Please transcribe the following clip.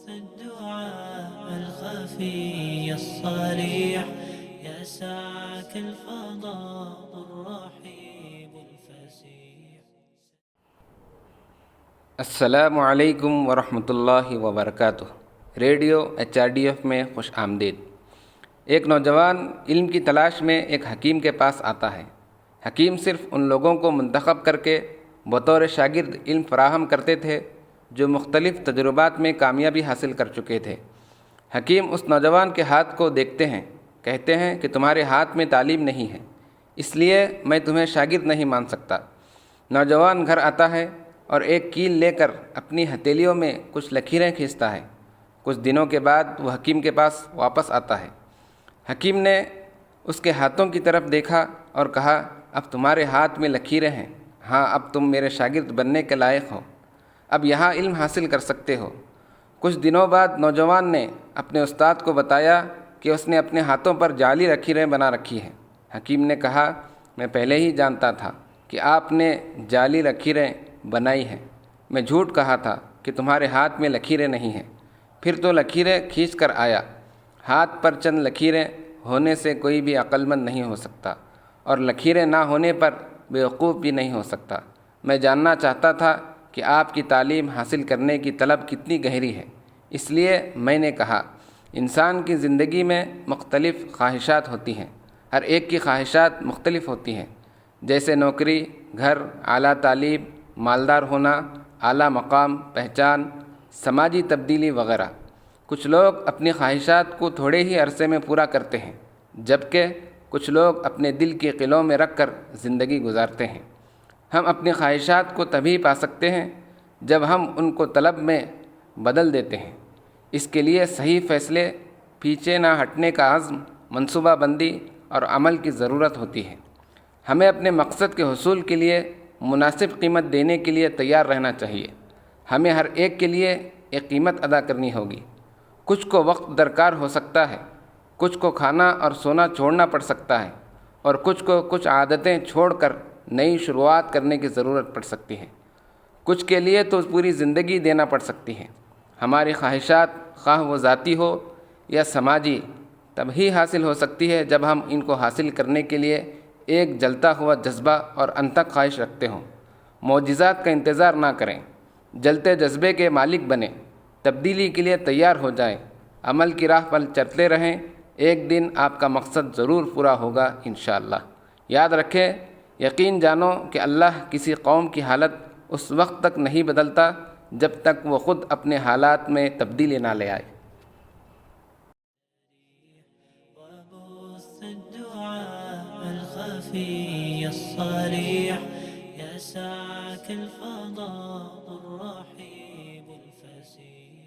الدعاء الخفي الصريح يسعك الفضاء الرحيب الفسيح. السلام علیکم ورحمۃ اللہ وبرکاتہ. ریڈیو HRDF میں خوش آمدید. ایک نوجوان علم کی تلاش میں ایک حکیم کے پاس آتا ہے. حکیم صرف ان لوگوں کو منتخب کر کے بطور شاگرد علم فراہم کرتے تھے جو مختلف تجربات میں کامیابی حاصل کر چکے تھے. حکیم اس نوجوان کے ہاتھ کو دیکھتے ہیں، کہتے ہیں کہ تمہارے ہاتھ میں تعلیم نہیں ہے، اس لیے میں تمہیں شاگرد نہیں مان سکتا. نوجوان گھر آتا ہے اور ایک کیل لے کر اپنی ہتھیلیوں میں کچھ لکیریں کھینچتا ہے. کچھ دنوں کے بعد وہ حکیم کے پاس واپس آتا ہے. حکیم نے اس کے ہاتھوں کی طرف دیکھا اور کہا، اب تمہارے ہاتھ میں لکیریں ہیں، ہاں اب تم میرے شاگرد بننے کے لائق ہو، اب یہاں علم حاصل کر سکتے ہو. کچھ دنوں بعد نوجوان نے اپنے استاد کو بتایا کہ اس نے اپنے ہاتھوں پر جعلی لکیریں بنا رکھی ہیں. حکیم نے کہا، میں پہلے ہی جانتا تھا کہ آپ نے جعلی لکیریں بنائی ہیں. میں جھوٹ کہا تھا کہ تمہارے ہاتھ میں لکیریں نہیں ہیں. پھر تو لکیریں کھینچ کر آیا. ہاتھ پر چند لکیریں ہونے سے کوئی بھی عقل مند نہیں ہو سکتا، اور لکیریں نہ ہونے پر بیوقوف بھی نہیں ہو سکتا. میں جاننا چاہتا تھا کہ آپ کی تعلیم حاصل کرنے کی طلب کتنی گہری ہے، اس لیے میں نے کہا. انسان کی زندگی میں مختلف خواہشات ہوتی ہیں. ہر ایک کی خواہشات مختلف ہوتی ہیں، جیسے نوکری، گھر، اعلیٰ تعلیم، مالدار ہونا، اعلیٰ مقام، پہچان، سماجی تبدیلی وغیرہ. کچھ لوگ اپنی خواہشات کو تھوڑے ہی عرصے میں پورا کرتے ہیں، جبکہ کچھ لوگ اپنے دل کے قلعوں میں رکھ کر زندگی گزارتے ہیں. ہم اپنی خواہشات کو تبھی پا سکتے ہیں جب ہم ان کو طلب میں بدل دیتے ہیں. اس کے لیے صحیح فیصلے، پیچھے نہ ہٹنے کا عزم، منصوبہ بندی اور عمل کی ضرورت ہوتی ہے. ہمیں اپنے مقصد کے حصول کے لیے مناسب قیمت دینے کے لیے تیار رہنا چاہیے. ہمیں ہر ایک کے لیے ایک قیمت ادا کرنی ہوگی. کچھ کو وقت درکار ہو سکتا ہے، کچھ کو کھانا اور سونا چھوڑنا پڑ سکتا ہے، اور کچھ کو کچھ عادتیں چھوڑ کر نئی شروعات کرنے کی ضرورت پڑ سکتی ہے. کچھ کے لیے تو پوری زندگی دینا پڑ سکتی ہے. ہماری خواہشات، خواہ وہ ذاتی ہو یا سماجی، تب ہی حاصل ہو سکتی ہے جب ہم ان کو حاصل کرنے کے لیے ایک جلتا ہوا جذبہ اور انتھک خواہش رکھتے ہوں. معجزات کا انتظار نہ کریں، جلتے جذبے کے مالک بنیں، تبدیلی کے لیے تیار ہو جائیں، عمل کی راہ پر چلتے رہیں. ایک دن آپ کا مقصد ضرور پورا ہوگا انشاءاللہ. یاد رکھیں، یقین جانو کہ اللہ کسی قوم کی حالت اس وقت تک نہیں بدلتا جب تک وہ خود اپنے حالات میں تبدیلی نہ لے آئے. وبث الدعاء الخفي الصريح يسعك الفضاء الرحيب الفسيح.